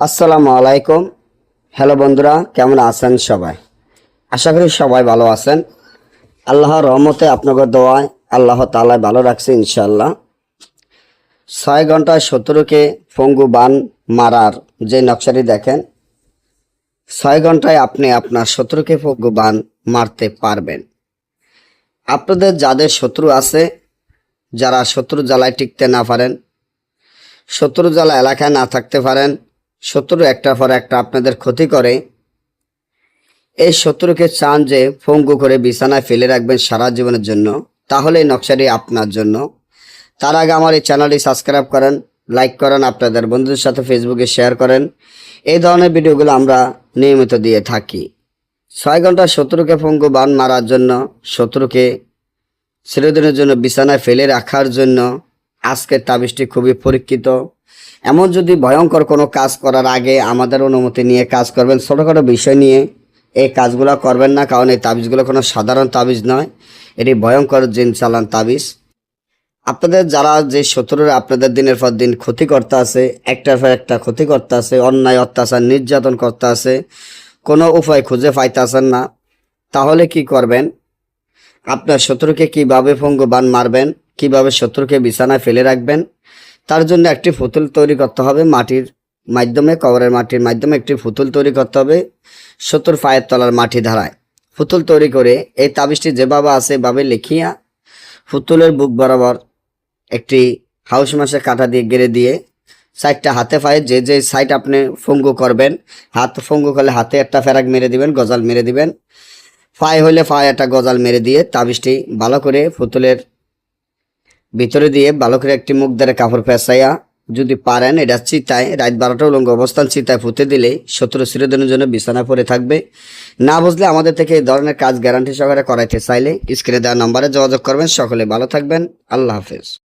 আসসালামু আলাইকুম। হ্যালো বন্ধুরা, কেমন আছেন সবাই? আশা করি সবাই ভালো আছেন। আল্লাহর রহমতে আপনাদের দোয়ায় আল্লাহ তাআলা ভালো রাখছে ইনশাআল্লাহ। 6 ঘন্টায় শত্রুকে পঙ্গু বান মারার যে নকশাটি দেখেন, 6 ঘন্টায় আপনি আপনার শত্রুকে পঙ্গু বান মারতে পারবেন। আপনাদের যাদের শত্রু আছে, যারা শত্রু জ্বালায় টিকতে না পারেন, শত্রু জ্বালা এলাকায় না থাকতে পারেন, শত্রু একটার পর একটা আপনাদের ক্ষতি করে, এই শত্রুকে চান যে পঙ্গু করে বিছানায় ফেলে রাখবেন সারা জীবনের জন্য, তাহলে এই নকশাটি আপনার জন্য। তার আগে আমার এই চ্যানেলটি সাবস্ক্রাইব করেন, লাইক করেন, আপনাদের বন্ধুদের সাথে ফেসবুকে শেয়ার করেন। এই ধরনের ভিডিওগুলো আমরা নিয়মিত দিয়ে থাকি। 6 ঘন্টা শত্রুকে পঙ্গু বান মারার জন্য, শত্রুকে চিরদিনের জন্য বিছানায় ফেলে রাখার জন্য আজকের তাবিজটি খুবই পরীক্ষিত। এমন যদি ভয়ঙ্কর কোনো কাজ করার আগে আমাদের অনুমতি নিয়ে কাজ করবেন, ছোটোখাটো বিষয় নিয়ে এই কাজগুলো করবেন না, কারণ এই তাবিজগুলো কোনো সাধারণ তাবিজ নয়, এটি ভয়ঙ্কর জিন চালান তাবিজ। আপনাদের যারা যে শত্রুরা আপনাদের দিনের পর দিন ক্ষতি করতে আছে, একটার পর একটা ক্ষতি করতে আছে, অন্যায় অত্যাচার নির্যাতন করতে আছে, কোনো উপায় খুঁজে পাইতেছেন না, তাহলে কি করবেন? আপনার শত্রুকে কিভাবে পঙ্গু বান মারবেন, কিভাবে শত্রুকে বিছানায় ফেলে রাখবেন, তার জন্য একটি পুতুল তৈরি করতে হবে। মাটির মাধ্যমে, কবরের মাটির মাধ্যমে একটি পুতুল তৈরি করতে হবে। শত্রুর পায়ের তলার মাটি ধারায় পুতুল তৈরি করে এই তাবিজটি যেভাবে আছে এভাবে লিখিয়া পুতুলের বুক বরাবর একটি হাউস মাসে কাঁটা দিয়ে গেড়ে দিয়ে সাইডটা হাতে পায়ে যে যে সাইড আপনি পঙ্গু করবেন, হাত পঙ্গু করলে হাতে একটা ফেরাক মেরে দিবেন, গজাল মেরে দিবেন। পায়ে হইলে পায়ে একটা গজাল মেরে দিয়ে তাবিজটি ভালো করে পুতুলের ভিতরে দিয়ে ভালো করে একটি মুখ ধরে কাপড় পেঁচাইয়া, যদি পারেন এটা চিতায় রাত 12টা উলঙ্গ অবস্থান চিতায় পুঁতে দিলেই শত্রু চিরদিনের জন্য বিছানা পড়ে থাকবে। না বুঝলে আমাদের থেকে এই ধরনের কাজ গ্যারান্টি সহকারে করাইতে চাইলে স্ক্রিনে দেওয়া নম্বরে যোগাযোগ করবেন। সকলে ভালো থাকবেন। আল্লাহ হাফেজ।